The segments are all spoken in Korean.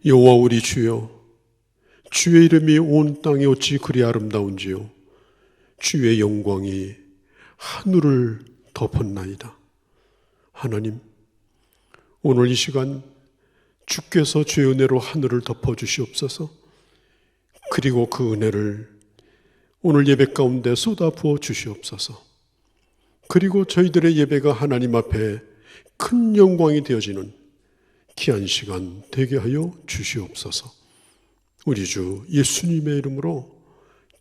여호와 우리 주여, 주의 이름이 온 땅에 어찌 그리 아름다운지요. 주의 영광이 하늘을 덮었나이다. 하나님, 오늘 이 시간 주께서 주의 은혜로 하늘을 덮어주시옵소서. 그리고 그 은혜를 오늘 예배 가운데 쏟아 부어 주시옵소서. 그리고 저희들의 예배가 하나님 앞에 큰 영광이 되어지는 귀한 시간 되게 하여 주시옵소서. 우리 주 예수님의 이름으로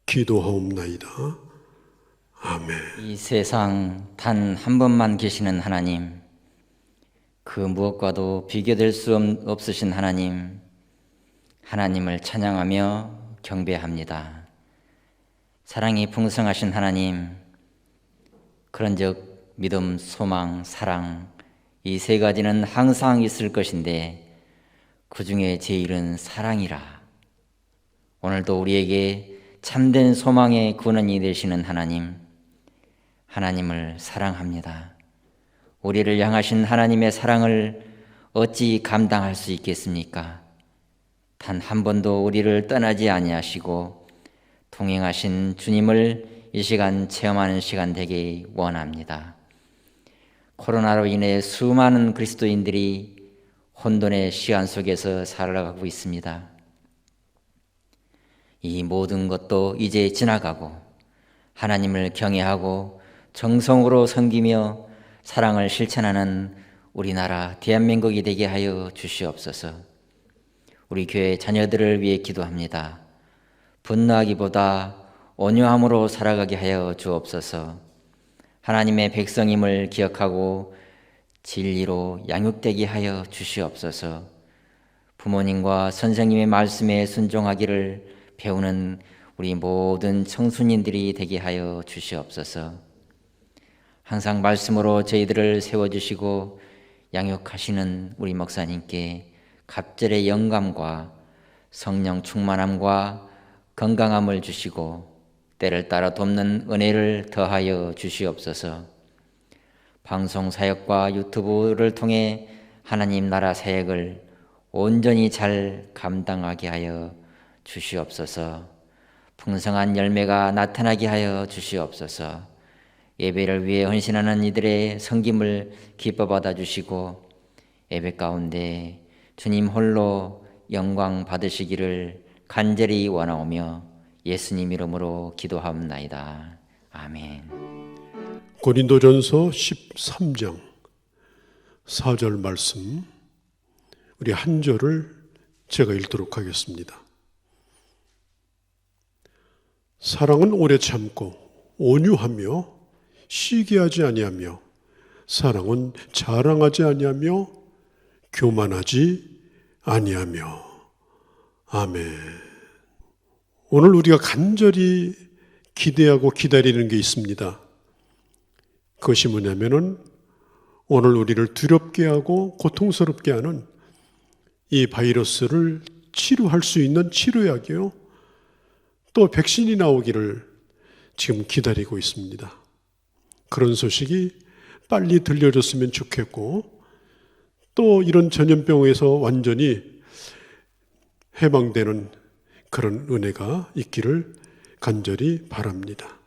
기도하옵나이다. 아멘. 이 세상 단 한 번만 계시는 하나님, 그 무엇과도 비교될 수 없으신 하나님, 하나님을 찬양하며 경배합니다. 사랑이 풍성하신 하나님, 그런즉 믿음, 소망, 사랑, 이 세 가지는 항상 있을 것인데 그 중에 제일은 사랑이라. 오늘도 우리에게 참된 소망의 근원이 되시는 하나님, 하나님을 사랑합니다. 우리를 향하신 하나님의 사랑을 어찌 감당할 수 있겠습니까? 단 한 번도 우리를 떠나지 아니하시고 동행하신 주님을 이 시간 체험하는 시간 되기 원합니다. 코로나로 인해 수많은 그리스도인들이 혼돈의 시간 속에서 살아가고 있습니다. 이 모든 것도 이제 지나가고 하나님을 경외하고 정성으로 섬기며 사랑을 실천하는 우리나라 대한민국이 되게 하여 주시옵소서. 우리 교회 자녀들을 위해 기도합니다. 분노하기보다 온유함으로 살아가게 하여 주옵소서. 하나님의 백성임을 기억하고 진리로 양육되게 하여 주시옵소서. 부모님과 선생님의 말씀에 순종하기를 배우는 우리 모든 청소년들이 되게 하여 주시옵소서. 항상 말씀으로 저희들을 세워주시고 양육하시는 우리 목사님께 갑절의 영감과 성령 충만함과 건강함을 주시고 때를 따라 돕는 은혜를 더하여 주시옵소서. 방송 사역과 유튜브를 통해 하나님 나라 사역을 온전히 잘 감당하게 하여 주시옵소서. 풍성한 열매가 나타나게 하여 주시옵소서. 예배를 위해 헌신하는 이들의 섬김을 기뻐 받아 주시고 예배 가운데 주님 홀로 영광 받으시기를 간절히 원하오며 예수님 이름으로 기도하옵나이다. 아멘. 고린도전서 13장 4절 말씀, 우리 한 절을 제가 읽도록 하겠습니다. 사랑은 오래 참고 온유하며 시기하지 아니하며 사랑은 자랑하지 아니하며 교만하지 아니하며. 아멘. 오늘 우리가 간절히 기대하고 기다리는 게 있습니다. 그것이 뭐냐면은 오늘 우리를 두렵게 하고 고통스럽게 하는 이 바이러스를 치료할 수 있는 치료약이요, 또 백신이 나오기를 지금 기다리고 있습니다. 그런 소식이 빨리 들려줬으면 좋겠고, 또 이런 전염병에서 완전히 해방되는 그런 은혜가 있기를 간절히 바랍니다.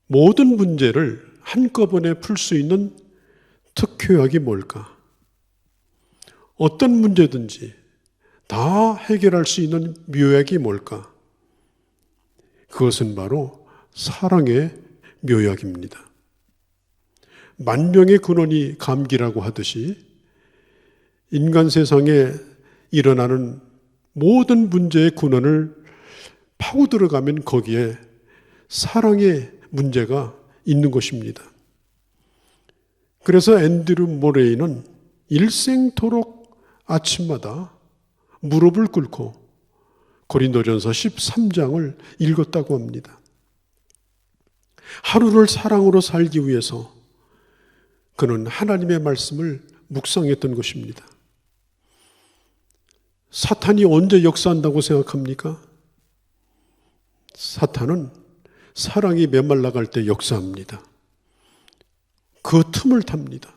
모든 문제를 한꺼번에 풀 수 있는 특효약이 뭘까? 어떤 문제든지 다 해결할 수 있는 묘약이 뭘까? 그것은 바로 사랑의 묘약입니다. 만병의 근원이 감기라고 하듯이 인간 세상에 일어나는 모든 문제의 근원을 파고 들어가면 거기에 사랑의 문제가 있는 것입니다. 그래서 앤드류 모레이는 일생토록 아침마다 무릎을 꿇고 고린도전서 13장을 읽었다고 합니다. 하루를 사랑으로 살기 위해서 그는 하나님의 말씀을 묵상했던 것입니다. 사탄이 언제 역사한다고 생각합니까? 사탄은 사랑이 메말라갈 때 역사합니다. 그 틈을 탑니다.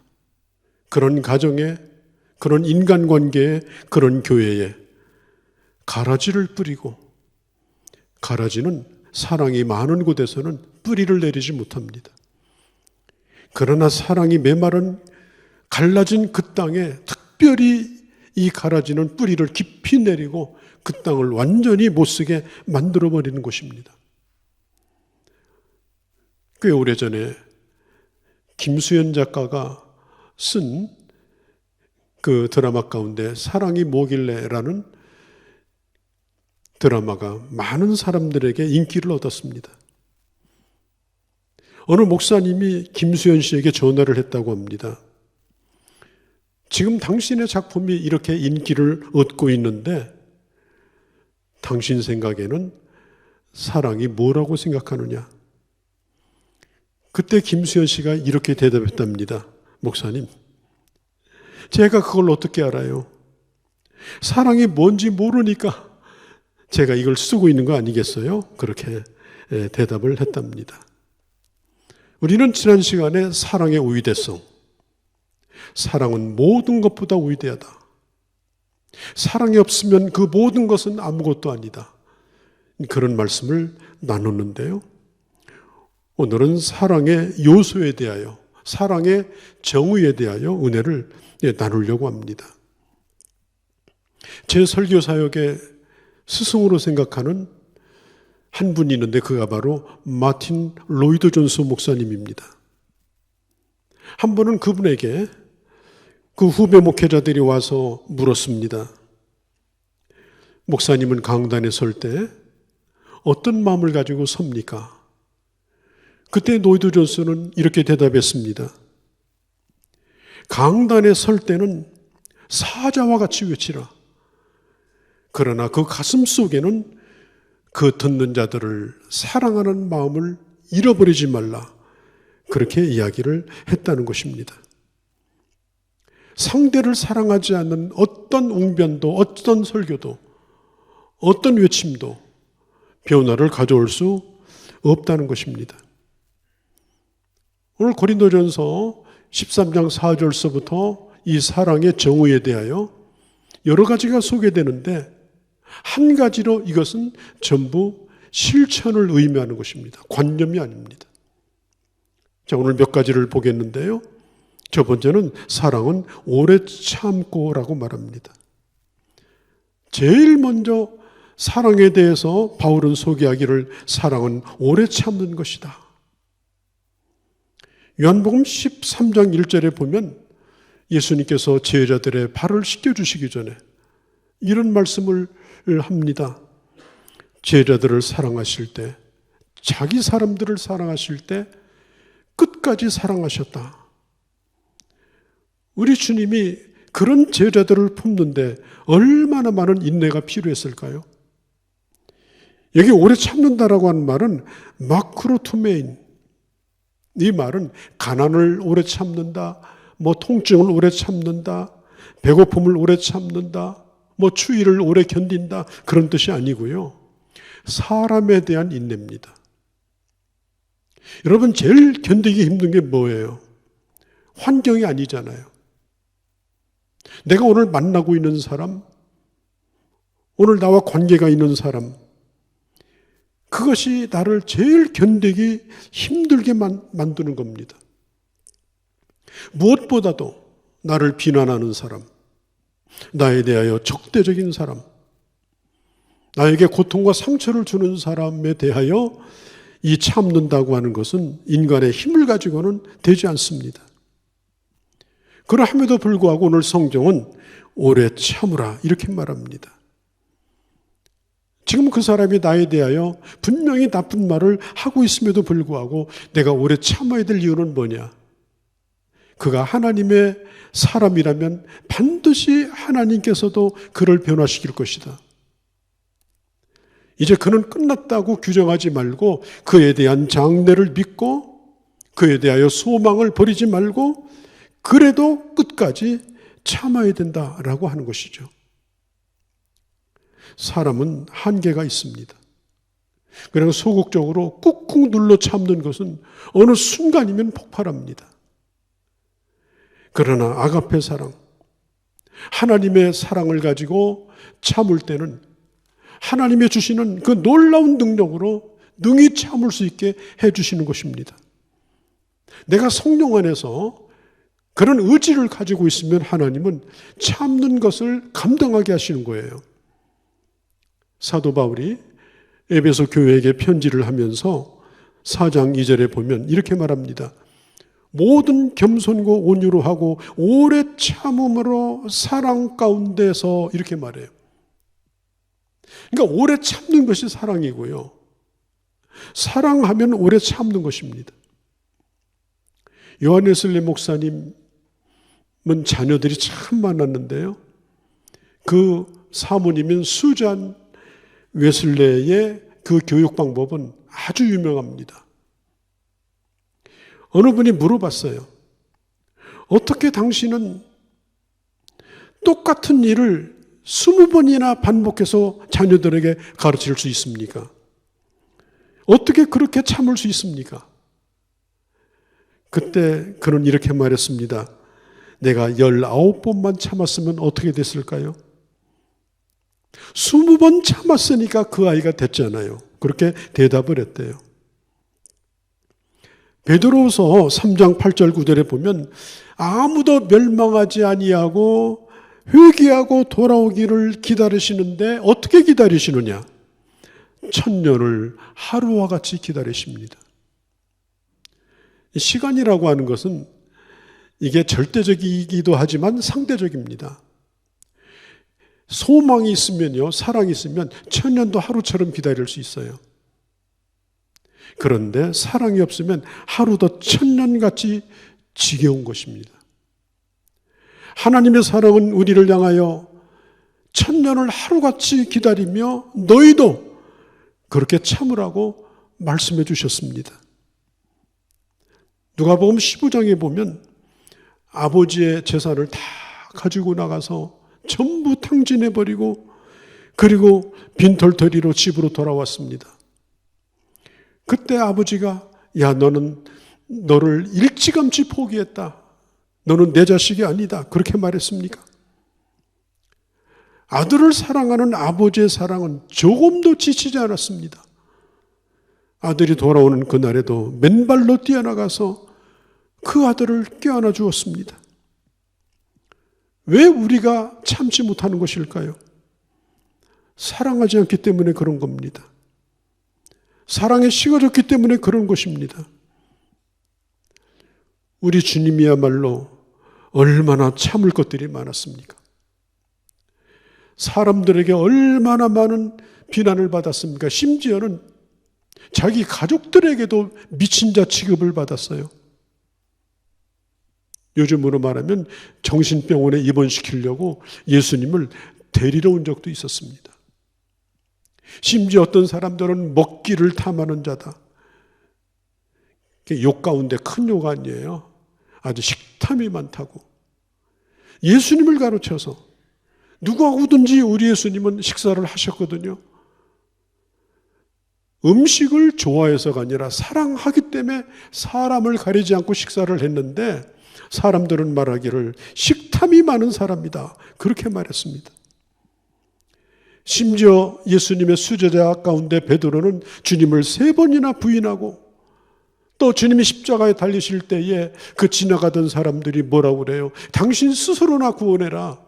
그런 가정에, 그런 인간관계에, 그런 교회에 가라지를 뿌리고, 가라지는 사랑이 많은 곳에서는 뿌리를 내리지 못합니다. 그러나 사랑이 메마른 갈라진 그 땅에 특별히 이 가라지는 뿌리를 깊이 내리고 그 땅을 완전히 못쓰게 만들어버리는 것입니다. 꽤 오래전에 김수현 작가가 쓴 그 드라마 가운데 사랑이 뭐길래라는 드라마가 많은 사람들에게 인기를 얻었습니다. 어느 목사님이 김수현 씨에게 전화를 했다고 합니다. 지금 당신의 작품이 이렇게 인기를 얻고 있는데 당신 생각에는 사랑이 뭐라고 생각하느냐? 그때 김수현 씨가 이렇게 대답했답니다. 목사님, 제가 그걸 어떻게 알아요? 사랑이 뭔지 모르니까 제가 이걸 쓰고 있는 거 아니겠어요? 그렇게 대답을 했답니다. 우리는 지난 시간에 사랑의 위대성, 사랑은 모든 것보다 위대하다. 사랑이 없으면 그 모든 것은 아무것도 아니다. 그런 말씀을 나눴는데요. 오늘은 사랑의 요소에 대하여, 사랑의 정의에 대하여 은혜를 나누려고 합니다. 제 설교 사역의 스승으로 생각하는 한 분이 있는데 그가 바로 마틴 로이드 존스 목사님입니다. 한 번은 그분에게 그 후배 목회자들이 와서 물었습니다. 목사님은 강단에 설 때 어떤 마음을 가지고 섭니까? 그때 로이드 존스는 이렇게 대답했습니다. 강단에 설 때는 사자와 같이 외치라. 그러나 그 가슴 속에는 그 듣는 자들을 사랑하는 마음을 잃어버리지 말라. 그렇게 이야기를 했다는 것입니다. 상대를 사랑하지 않는 어떤 웅변도, 어떤 설교도, 어떤 외침도 변화를 가져올 수 없다는 것입니다. 오늘 고린도전서 13장 4절서부터 이 사랑의 정의에 대하여 여러 가지가 소개되는데 한 가지로 이것은 전부 실천을 의미하는 것입니다. 관념이 아닙니다. 자, 오늘 몇 가지를 보겠는데요. 첫 번째는 사랑은 오래 참고라고 말합니다. 제일 먼저 사랑에 대해서 바울은 소개하기를 사랑은 오래 참는 것이다. 요한복음 13장 1절에 보면 예수님께서 제자들의 발을 씻겨주시기 전에 이런 말씀을 합니다. 제자들을 사랑하실 때, 자기 사람들을 사랑하실 때 끝까지 사랑하셨다. 우리 주님이 그런 제자들을 품는데 얼마나 많은 인내가 필요했을까요? 여기 오래 참는다라고 하는 말은 마크로투메인, 이 말은 가난을 오래 참는다, 뭐 통증을 오래 참는다, 배고픔을 오래 참는다, 뭐 추위를 오래 견딘다, 그런 뜻이 아니고요. 사람에 대한 인내입니다. 여러분, 제일 견디기 힘든 게 뭐예요? 환경이 아니잖아요. 내가 오늘 만나고 있는 사람, 오늘 나와 관계가 있는 사람, 그것이 나를 제일 견디기 힘들게 만드는 겁니다. 무엇보다도 나를 비난하는 사람, 나에 대하여 적대적인 사람, 나에게 고통과 상처를 주는 사람에 대하여 이 참는다고 하는 것은 인간의 힘을 가지고는 되지 않습니다. 그러함에도 불구하고 오늘 성경은 오래 참으라 이렇게 말합니다. 지금 그 사람이 나에 대하여 분명히 나쁜 말을 하고 있음에도 불구하고 내가 오래 참아야 될 이유는 뭐냐? 그가 하나님의 사람이라면 반드시 하나님께서도 그를 변화시킬 것이다. 이제 그는 끝났다고 규정하지 말고 그에 대한 장래를 믿고 그에 대하여 소망을 버리지 말고 그래도 끝까지 참아야 된다라고 하는 것이죠. 사람은 한계가 있습니다. 그리고 소극적으로 꾹꾹 눌러 참는 것은 어느 순간이면 폭발합니다. 그러나 아가페 사랑, 하나님의 사랑을 가지고 참을 때는 하나님의 주시는 그 놀라운 능력으로 능히 참을 수 있게 해주시는 것입니다. 내가 성령 안에서 그런 의지를 가지고 있으면 하나님은 참는 것을 감당하게 하시는 거예요. 사도 바울이 에베소 교회에게 편지를 하면서 4장 2절에 보면 이렇게 말합니다. 모든 겸손과 온유로 하고 오래 참음으로 사랑 가운데서 이렇게 말해요. 그러니까 오래 참는 것이 사랑이고요. 사랑하면 오래 참는 것입니다. 요한 웨슬리 목사님은 자녀들이 참 많았는데요. 그 사모님인 수잔 웨슬레의 그 교육 방법은 아주 유명합니다. 어느 분이 물어봤어요. 어떻게 당신은 똑같은 일을 20번이나 반복해서 자녀들에게 가르칠 수 있습니까? 어떻게 그렇게 참을 수 있습니까? 그때 그는 이렇게 말했습니다. 내가 19번만 참았으면 어떻게 됐을까요? 20번 참았으니까 그 아이가 됐잖아요. 그렇게 대답을 했대요. 베드로후서 3장 8절 9절에 보면 아무도 멸망하지 아니하고 회개하고 돌아오기를 기다리시는데 어떻게 기다리시느냐? 천년을 하루와 같이 기다리십니다. 시간이라고 하는 것은 이게 절대적이기도 하지만 상대적입니다. 소망이 있으면요, 사랑이 있으면 천년도 하루처럼 기다릴 수 있어요. 그런데 사랑이 없으면 하루도 천년같이 지겨운 것입니다. 하나님의 사랑은 우리를 향하여 천년을 하루같이 기다리며 너희도 그렇게 참으라고 말씀해 주셨습니다. 누가복음 15장에 보면 아버지의 재산을 다 가지고 나가서 전부 탕진해버리고 그리고 빈털터리로 집으로 돌아왔습니다. 그때 아버지가 야 너는 너를 일찌감치 포기했다. 너는 내 자식이 아니다. 그렇게 말했습니까? 아들을 사랑하는 아버지의 사랑은 조금도 지치지 않았습니다. 아들이 돌아오는 그날에도 맨발로 뛰어나가서 그 아들을 껴안아 주었습니다. 왜 우리가 참지 못하는 것일까요? 사랑하지 않기 때문에 그런 겁니다. 사랑에 식어졌기 때문에 그런 것입니다. 우리 주님이야말로 얼마나 참을 것들이 많았습니까? 사람들에게 얼마나 많은 비난을 받았습니까? 심지어는 자기 가족들에게도 미친 자 취급을 받았어요. 요즘으로 말하면 정신병원에 입원시키려고 예수님을 데리러 온 적도 있었습니다. 심지어 어떤 사람들은 먹기를 탐하는 자다. 욕 가운데 큰 욕 아니에요. 아주 식탐이 많다고. 예수님을 가르쳐서 누구하고든지 우리 예수님은 식사를 하셨거든요. 음식을 좋아해서가 아니라 사랑하기 때문에 사람을 가리지 않고 식사를 했는데 사람들은 말하기를 식탐이 많은 사람이다. 그렇게 말했습니다. 심지어 예수님의 수제자 가운데 베드로는 주님을 3번이나 부인하고 또 주님이 십자가에 달리실 때에 그 지나가던 사람들이 뭐라고 그래요? 당신 스스로나 구원해라.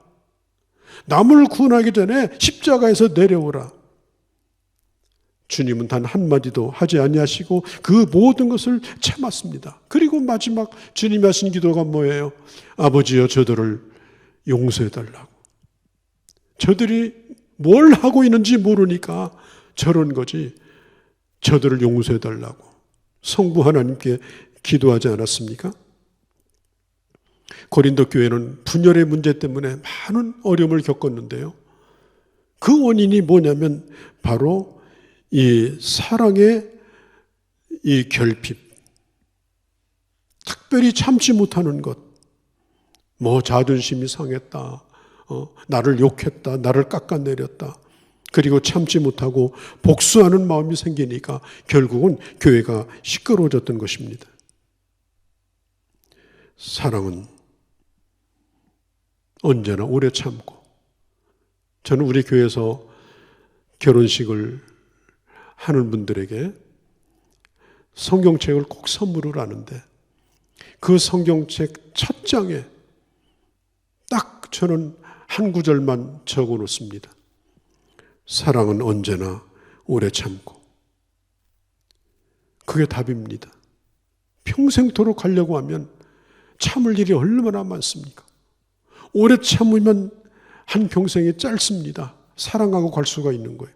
남을 구원하기 전에 십자가에서 내려오라. 주님은 단 한마디도 하지 아니하시고 그 모든 것을 참았습니다. 그리고 마지막 주님이 하신 기도가 뭐예요? 아버지여 저들을 용서해달라고. 저들이 뭘 하고 있는지 모르니까 저런 거지. 저들을 용서해달라고 성부 하나님께 기도하지 않았습니까? 고린도 교회는 분열의 문제 때문에 많은 어려움을 겪었는데요. 그 원인이 뭐냐면 바로 이 사랑의 이 결핍, 특별히 참지 못하는 것, 뭐 자존심이 상했다, 나를 욕했다, 나를 깎아내렸다, 그리고 참지 못하고 복수하는 마음이 생기니까 결국은 교회가 시끄러워졌던 것입니다. 사랑은 언제나 오래 참고, 저는 우리 교회에서 결혼식을 하는 분들에게 성경책을 꼭 선물을 하는데 그 성경책 첫 장에 딱 저는 한 구절만 적어 놓습니다. 사랑은 언제나 오래 참고. 그게 답입니다. 평생토록 하려고 하면 참을 일이 얼마나 많습니까? 오래 참으면 한 평생이 짧습니다. 사랑하고 갈 수가 있는 거예요.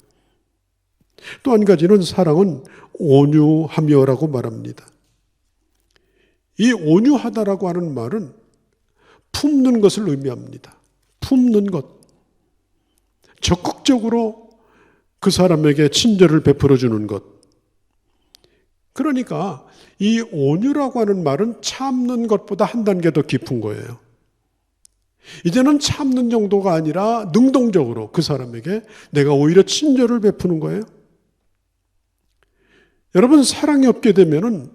또 한 가지는 사랑은 온유하며라고 말합니다. 이 온유하다라고 하는 말은 품는 것을 의미합니다. 품는 것. 적극적으로 그 사람에게 친절을 베풀어 주는 것. 그러니까 이 온유라고 하는 말은 참는 것보다 한 단계 더 깊은 거예요. 이제는 참는 정도가 아니라 능동적으로 그 사람에게 내가 오히려 친절을 베푸는 거예요. 여러분, 사랑이 없게 되면은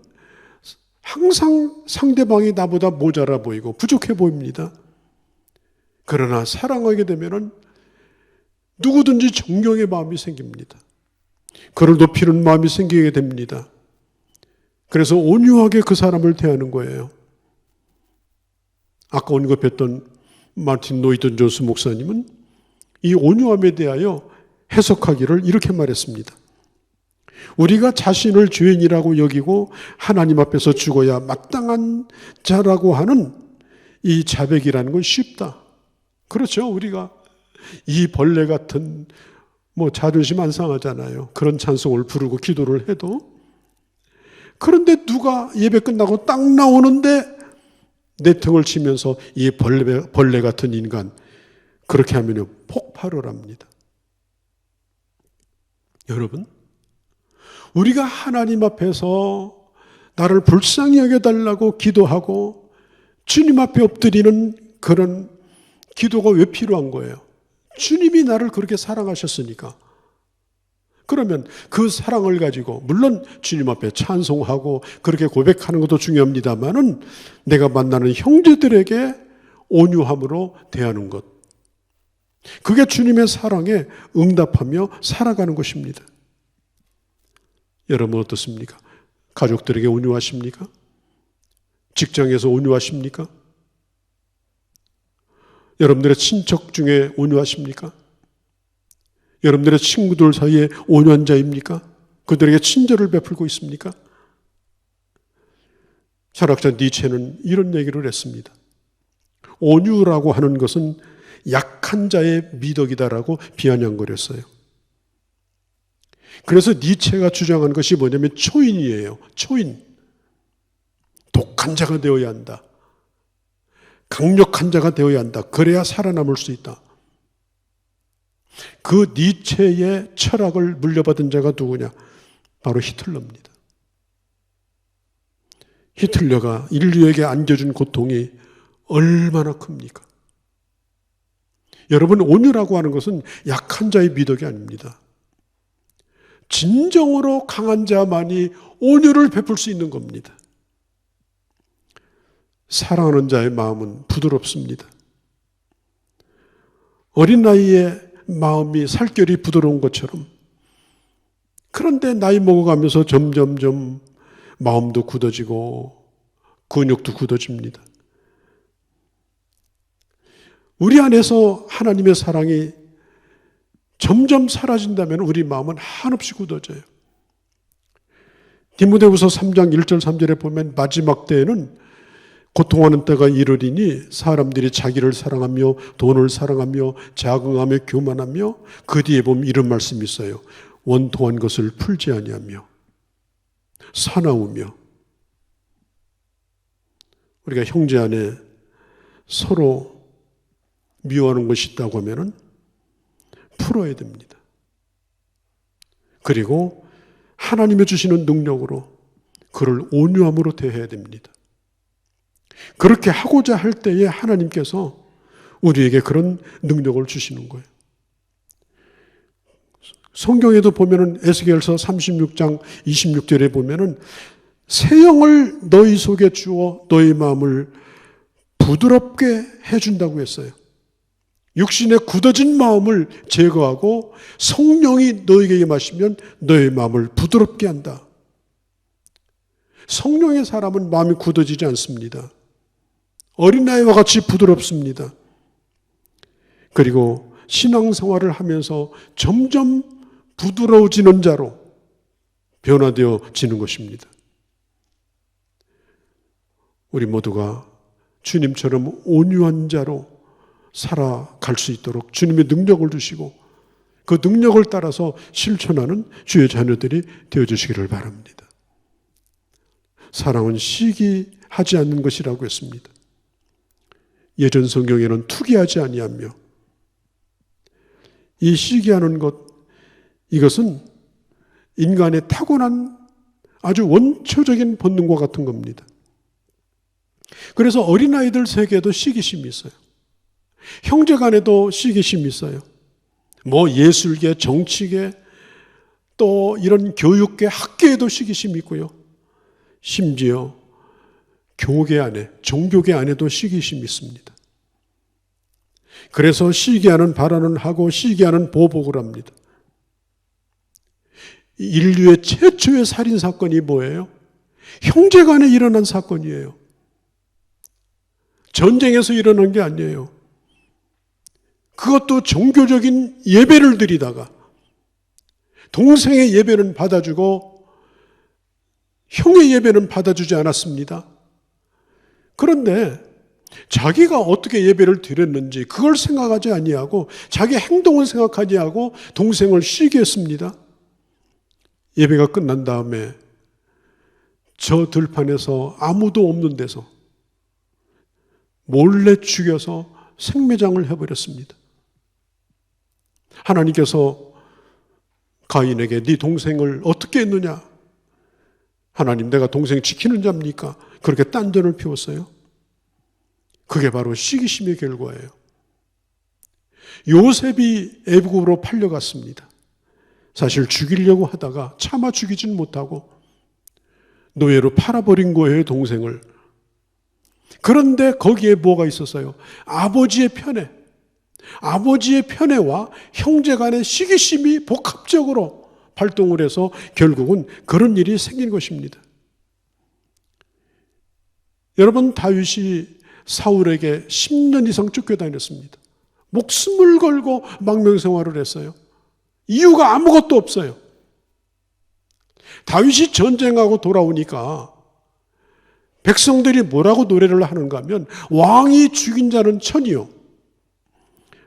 항상 상대방이 나보다 모자라 보이고 부족해 보입니다. 그러나 사랑하게 되면은 누구든지 존경의 마음이 생깁니다. 그를 높이는 마음이 생기게 됩니다. 그래서 온유하게 그 사람을 대하는 거예요. 아까 언급했던 마틴 노이든 존스 목사님은 이 온유함에 대하여 해석하기를 이렇게 말했습니다. 우리가 자신을 죄인이라고 여기고 하나님 앞에서 죽어야 마땅한 자라고 하는 이 자백이라는 건 쉽다. 그렇죠. 우리가 이 벌레 같은 자존심 안 상하잖아요. 그런 찬송을 부르고 기도를 해도. 그런데 누가 예배 끝나고 딱 나오는데 내 등을 치면서 이 벌레 같은 인간, 그렇게 하면 폭발을 합니다. 여러분, 우리가 하나님 앞에서 나를 불쌍히 여겨달라고 기도하고 주님 앞에 엎드리는 그런 기도가 왜 필요한 거예요? 주님이 나를 그렇게 사랑하셨으니까. 그러면 그 사랑을 가지고 물론 주님 앞에 찬송하고 그렇게 고백하는 것도 중요합니다만은 내가 만나는 형제들에게 온유함으로 대하는 것. 그게 주님의 사랑에 응답하며 살아가는 것입니다. 여러분 어떻습니까? 가족들에게 온유하십니까? 직장에서 온유하십니까? 여러분들의 친척 중에 온유하십니까? 여러분들의 친구들 사이에 온유한 자입니까? 그들에게 친절을 베풀고 있습니까? 철학자 니체는 이런 얘기를 했습니다. 온유라고 하는 것은 약한 자의 미덕이다라고 비아냥거렸어요. 그래서 니체가 주장한 것이 뭐냐면 초인이에요. 초인. 독한 자가 되어야 한다. 강력한 자가 되어야 한다. 그래야 살아남을 수 있다. 그 니체의 철학을 물려받은 자가 누구냐? 바로 히틀러입니다. 히틀러가 인류에게 안겨준 고통이 얼마나 큽니까? 여러분, 온유라고 하는 것은 약한 자의 미덕이 아닙니다. 진정으로 강한 자만이 온유를 베풀 수 있는 겁니다. 사랑하는 자의 마음은 부드럽습니다. 어린 나이에 마음이 살결이 부드러운 것처럼, 그런데 나이 먹어가면서 점점점 마음도 굳어지고 근육도 굳어집니다. 우리 안에서 하나님의 사랑이 점점 사라진다면 우리 마음은 한없이 굳어져요. 디모데후서 3장 1절 3절에 보면 마지막 때에는 고통하는 때가 이르리니 사람들이 자기를 사랑하며 돈을 사랑하며 자긍하며 교만하며, 그 뒤에 보면 이런 말씀이 있어요. 원통한 것을 풀지 아니하며 사나우며. 우리가 형제 안에 서로 미워하는 것이 있다고 하면은 풀어야 됩니다. 그리고 하나님이 주시는 능력으로 그를 온유함으로 대해야 됩니다. 그렇게 하고자 할 때에 하나님께서 우리에게 그런 능력을 주시는 거예요. 성경에도 보면은 에스겔서 36장 26절에 보면은 새 영을 너희 속에 주어 너희 마음을 부드럽게 해준다고 했어요. 육신의 굳어진 마음을 제거하고 성령이 너에게 임하시면 너의 마음을 부드럽게 한다. 성령의 사람은 마음이 굳어지지 않습니다. 어린아이와 같이 부드럽습니다. 그리고 신앙생활을 하면서 점점 부드러워지는 자로 변화되어지는 것입니다. 우리 모두가 주님처럼 온유한 자로 살아갈 수 있도록 주님의 능력을 주시고 그 능력을 따라서 실천하는 주의 자녀들이 되어주시기를 바랍니다. 사랑은 시기하지 않는 것이라고 했습니다. 예전 성경에는 투기하지 아니하며, 이 시기하는 것, 이것은 인간의 타고난 아주 원초적인 본능과 같은 겁니다. 그래서 어린아이들 세계에도 시기심이 있어요. 형제 간에도 시기심이 있어요. 예술계, 정치계, 또 이런 교육계, 학계에도 시기심이 있고요. 심지어 교계 안에, 종교계 안에도 시기심이 있습니다. 그래서 시기하는 발언을 하고 시기하는 보복을 합니다. 인류의 최초의 살인사건이 뭐예요? 형제 간에 일어난 사건이에요. 전쟁에서 일어난 게 아니에요. 그것도 종교적인 예배를 드리다가 동생의 예배는 받아주고 형의 예배는 받아주지 않았습니다. 그런데 자기가 어떻게 예배를 드렸는지 그걸 생각하지 아니하고 자기 행동을 생각하지 하고 동생을 시기했습니다. 예배가 끝난 다음에 저 들판에서 아무도 없는 데서 몰래 죽여서 생매장을 해버렸습니다. 하나님께서 가인에게 네 동생을 어떻게 했느냐? 하나님, 내가 동생 지키는 자입니까? 그렇게 딴전을 피웠어요. 그게 바로 시기심의 결과예요. 요셉이 애국으로 팔려갔습니다. 사실 죽이려고 하다가 차마 죽이지는 못하고 노예로 팔아버린 거예요, 동생을. 그런데 거기에 뭐가 있었어요? 아버지의 편애. 아버지의 편애와 형제 간의 시기심이 복합적으로 발동을 해서 결국은 그런 일이 생긴 것입니다. 여러분, 다윗이 사울에게 10년 이상 쫓겨다녔습니다. 목숨을 걸고 망명생활을 했어요. 이유가 아무것도 없어요. 다윗이 전쟁하고 돌아오니까 백성들이 뭐라고 노래를 하는가 하면 왕이 죽인 자는 천이요,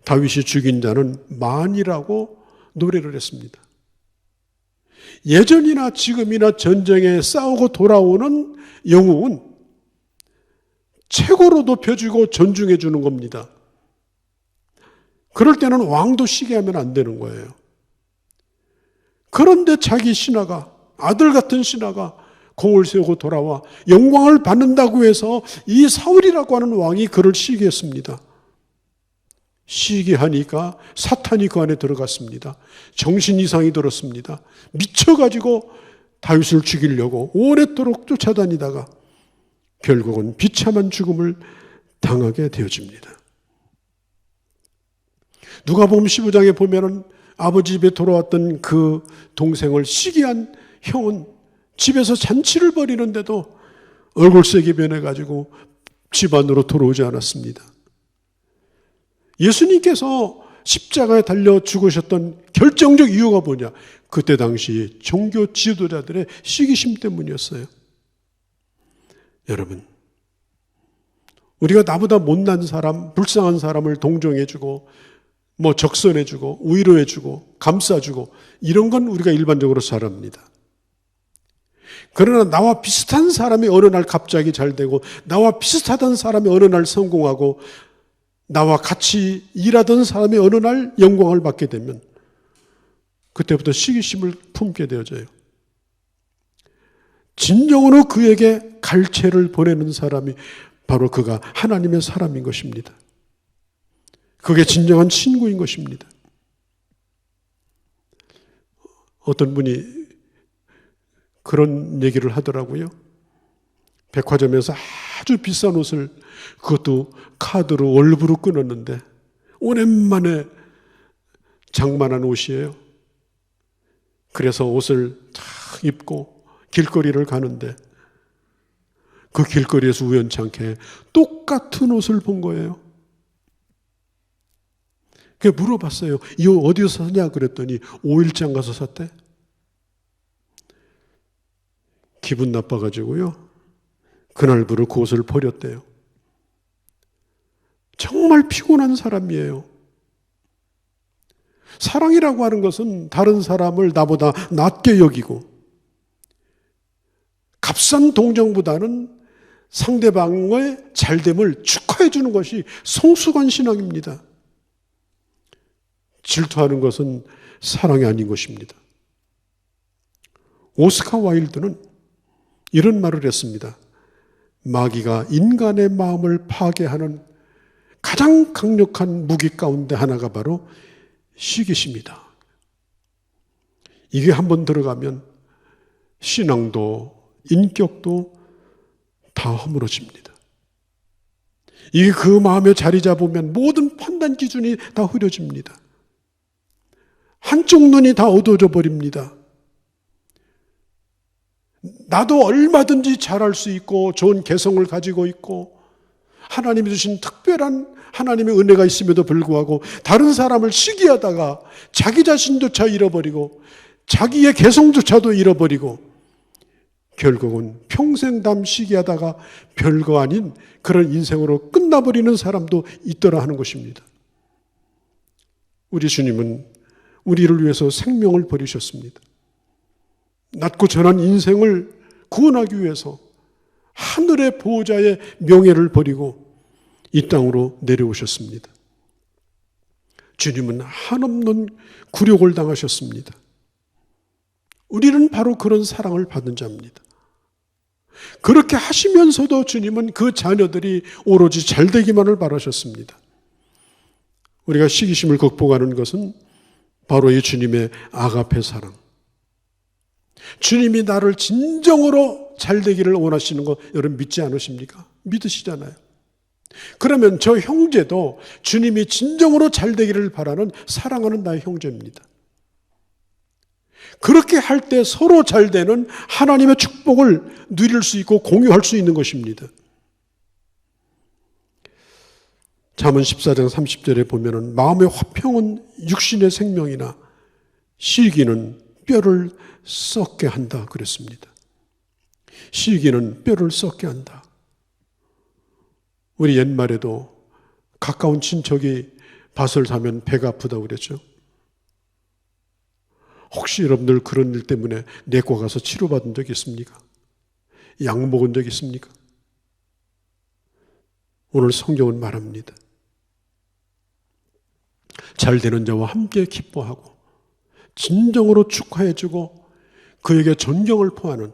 다윗이 죽인 자는 만이라고 노래를 했습니다. 예전이나 지금이나 전쟁에 싸우고 돌아오는 영웅은 최고로 높여주고 존중해 주는 겁니다. 그럴 때는 왕도 시기하면 안 되는 거예요. 그런데 자기 신하가, 아들 같은 신하가 공을 세우고 돌아와 영광을 받는다고 해서 이 사울이라고 하는 왕이 그를 시기했습니다. 시기하니까 사탄이 그 안에 들어갔습니다. 정신 이상이 들었습니다. 미쳐가지고 다윗을 죽이려고 오랫도록 쫓아다니다가 결국은 비참한 죽음을 당하게 되어집니다. 누가복음 15장에 보면은 아버지 집에 돌아왔던 그 동생을 시기한 형은 집에서 잔치를 벌이는데도 얼굴색이 변해가지고 집 안으로 들어오지 않았습니다. 예수님께서 십자가에 달려 죽으셨던 결정적 이유가 뭐냐? 그때 당시 종교 지도자들의 시기심 때문이었어요. 여러분, 우리가 나보다 못난 사람, 불쌍한 사람을 동정해주고 적선해주고 위로해주고 감싸주고 이런 건 우리가 일반적으로 잘합니다. 그러나 나와 비슷한 사람이 어느 날 갑자기 잘 되고, 나와 비슷하던 사람이 어느 날 성공하고, 나와 같이 일하던 사람이 어느 날 영광을 받게 되면 그때부터 시기심을 품게 되어져요. 진정으로 그에게 갈채를 보내는 사람이 바로 그가 하나님의 사람인 것입니다. 그게 진정한 친구인 것입니다. 어떤 분이 그런 얘기를 하더라고요. 백화점에서 아주 비싼 옷을, 그것도 카드로 월부로 끊었는데 오랜만에 장만한 옷이에요. 그래서 옷을 탁 입고 길거리를 가는데 그 길거리에서 우연찮게 똑같은 옷을 본 거예요. 그래서 물어봤어요. 이 옷 어디서 샀냐 그랬더니 5일장 가서 샀대. 기분 나빠가지고요, 그날부로 그 옷을 버렸대요. 정말 피곤한 사람이에요. 사랑이라고 하는 것은 다른 사람을 나보다 낮게 여기고, 값싼 동정보다는 상대방의 잘됨을 축하해 주는 것이 성숙한 신앙입니다. 질투하는 것은 사랑이 아닌 것입니다. 오스카 와일드는 이런 말을 했습니다. 마귀가 인간의 마음을 파괴하는 가장 강력한 무기 가운데 하나가 바로 시기심이다. 이게 한번 들어가면 신앙도 인격도 다 허물어집니다. 이게 그 마음에 자리 잡으면 모든 판단 기준이 다 흐려집니다. 한쪽 눈이 다 어두워져 버립니다. 나도 얼마든지 잘할 수 있고 좋은 개성을 가지고 있고 하나님이 주신 특별한 하나님의 은혜가 있음에도 불구하고 다른 사람을 시기하다가 자기 자신조차 잃어버리고 자기의 개성조차도 잃어버리고 결국은 평생 담 시기하다가 별거 아닌 그런 인생으로 끝나버리는 사람도 있더라 하는 것입니다. 우리 주님은 우리를 위해서 생명을 버리셨습니다. 낮고 전한 인생을 구원하기 위해서 하늘의 보호자의 명예를 버리고 이 땅으로 내려오셨습니다. 주님은 한없는 굴욕을 당하셨습니다. 우리는 바로 그런 사랑을 받은 자입니다. 그렇게 하시면서도 주님은 그 자녀들이 오로지 잘되기만을 바라셨습니다. 우리가 시기심을 극복하는 것은 바로 이 주님의 아가페 사랑. 주님이 나를 진정으로 잘되기를 원하시는 거 여러분 믿지 않으십니까? 믿으시잖아요. 그러면 저 형제도 주님이 진정으로 잘되기를 바라는 사랑하는 나의 형제입니다. 그렇게 할 때 서로 잘되는 하나님의 축복을 누릴 수 있고 공유할 수 있는 것입니다. 잠언 14장 30절에 보면은 마음의 화평은 육신의 생명이나 시기는 뼈를 썩게 한다 그랬습니다. 시기는 뼈를 썩게 한다. 우리 옛말에도 가까운 친척이 밭을 사면 배가 아프다고 그랬죠. 혹시 여러분들 그런 일 때문에 내과 가서 치료받은 적 있습니까? 약 먹은 적 있습니까? 오늘 성경은 말합니다. 잘 되는 자와 함께 기뻐하고 진정으로 축하해주고 그에게 존경을 포하는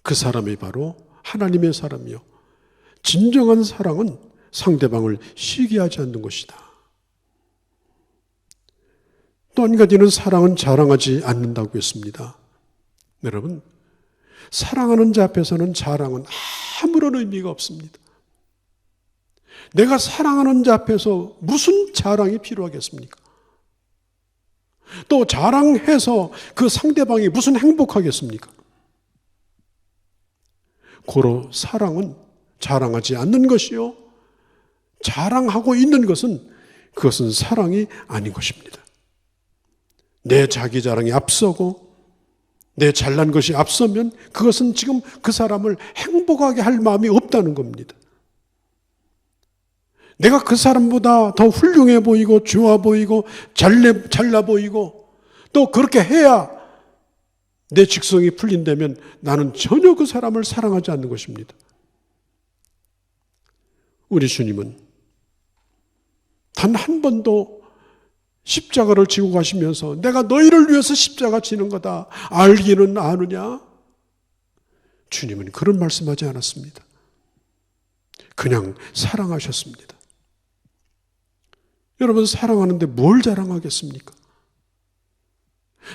그 사람이 바로 하나님의 사람이요. 진정한 사랑은 상대방을 시기하지 않는 것이다. 또 한 가지는 사랑은 자랑하지 않는다고 했습니다. 여러분, 사랑하는 자 앞에서는 자랑은 아무런 의미가 없습니다. 내가 사랑하는 자 앞에서 무슨 자랑이 필요하겠습니까? 또 자랑해서 그 상대방이 무슨 행복하겠습니까? 고로 사랑은 자랑하지 않는 것이요, 자랑하고 있는 것은 그것은 사랑이 아닌 것입니다. 내 자기 자랑이 앞서고 내 잘난 것이 앞서면 그것은 지금 그 사람을 행복하게 할 마음이 없다는 겁니다. 내가 그 사람보다 더 훌륭해 보이고 좋아 보이고 잘나 보이고 또 그렇게 해야 내 직성이 풀린다면 나는 전혀 그 사람을 사랑하지 않는 것입니다. 우리 주님은 단 한 번도 십자가를 지고 가시면서 내가 너희를 위해서 십자가 지는 거다 알기는 아느냐? 주님은 그런 말씀하지 않았습니다. 그냥 사랑하셨습니다. 여러분, 사랑하는데 뭘 자랑하겠습니까?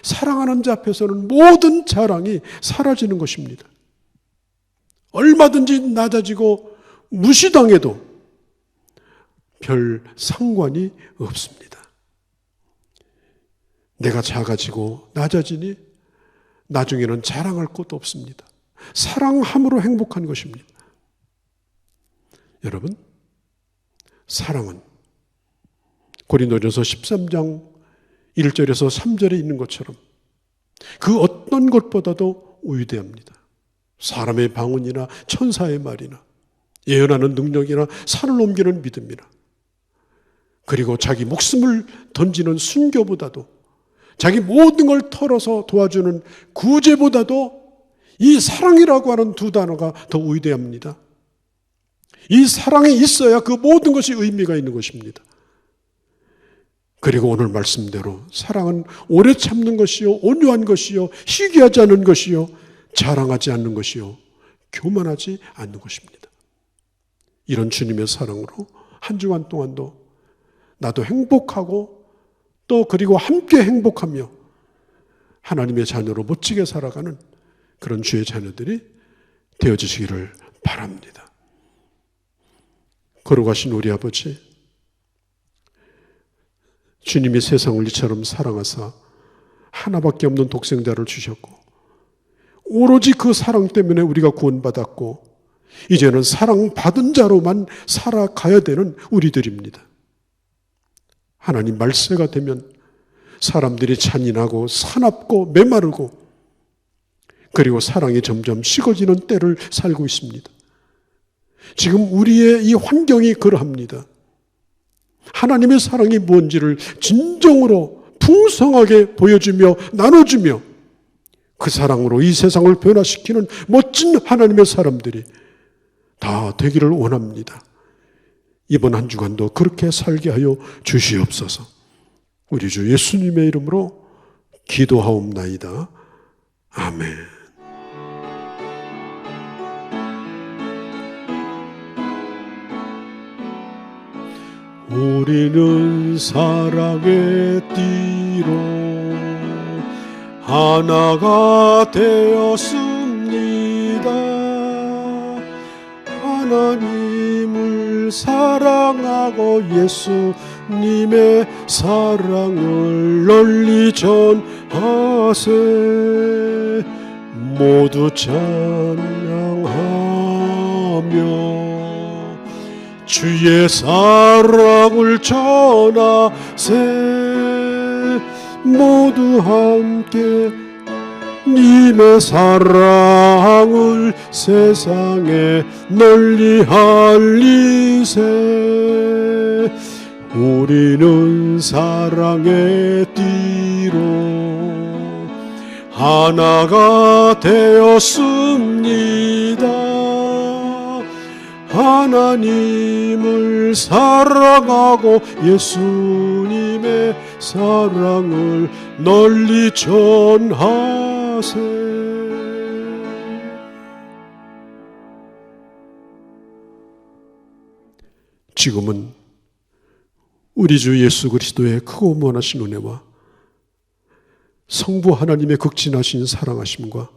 사랑하는 자 앞에서는 모든 자랑이 사라지는 것입니다. 얼마든지 낮아지고 무시당해도 별 상관이 없습니다. 내가 작아지고 낮아지니 나중에는 자랑할 것도 없습니다. 사랑함으로 행복한 것입니다. 여러분, 사랑은 고린도전서 13장 1절에서 3절에 있는 것처럼 그 어떤 것보다도 위대합니다. 사람의 방언이나 천사의 말이나 예언하는 능력이나 산을 옮기는 믿음이나 그리고 자기 목숨을 던지는 순교보다도 자기 모든 걸 털어서 도와주는 구제보다도 이 사랑이라고 하는 두 단어가 더 위대합니다. 이 사랑이 있어야 그 모든 것이 의미가 있는 것입니다. 그리고 오늘 말씀대로 사랑은 오래 참는 것이요, 온유한 것이요, 희귀하지 않은 것이요, 자랑하지 않는 것이요, 교만하지 않는 것입니다. 이런 주님의 사랑으로 한 주간 동안도 나도 행복하고 또 그리고 함께 행복하며 하나님의 자녀로 멋지게 살아가는 그런 주의 자녀들이 되어주시기를 바랍니다. 걸어가신 우리 아버지, 주님이 세상을 이처럼 사랑하사 하나밖에 없는 독생자를 주셨고 오로지 그 사랑 때문에 우리가 구원받았고 이제는 사랑받은 자로만 살아가야 되는 우리들입니다. 하나님 말세가 되면 사람들이 잔인하고 사납고 메마르고 그리고 사랑이 점점 식어지는 때를 살고 있습니다. 지금 우리의 이 환경이 그러합니다. 하나님의 사랑이 뭔지를 진정으로 풍성하게 보여주며 나눠주며 그 사랑으로 이 세상을 변화시키는 멋진 하나님의 사람들이 다 되기를 원합니다. 이번 한 주간도 그렇게 살게 하여 주시옵소서. 우리 주 예수님의 이름으로 기도하옵나이다. 아멘. 우리는 사랑의 띠로 하나가 되었습니다. 하나님을 사랑하고 예수님의 사랑을 널리 전하세. 모두 찬양하며 주의 사랑을 전하세. 모두 함께 님의 사랑을 세상에 널리 알리세. 우리는 사랑의 띠로 하나가 되었습니다. 하나님을 사랑하고 예수님의 사랑을 널리 전하세. 지금은 우리 주 예수 그리스도의 크고 무한하신 은혜와 성부 하나님의 극진하신 사랑하심과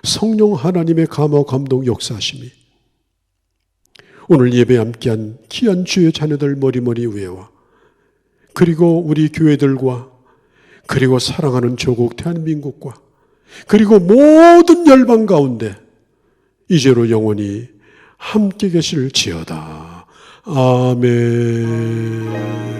성령 하나님의 감화 감동 역사하심이 오늘 예배에 함께한 귀한 주의 자녀들 머리머리 위에와 그리고 우리 교회들과 그리고 사랑하는 조국 대한민국과 그리고 모든 열방 가운데 이제로 영원히 함께 계실지어다. 아멘.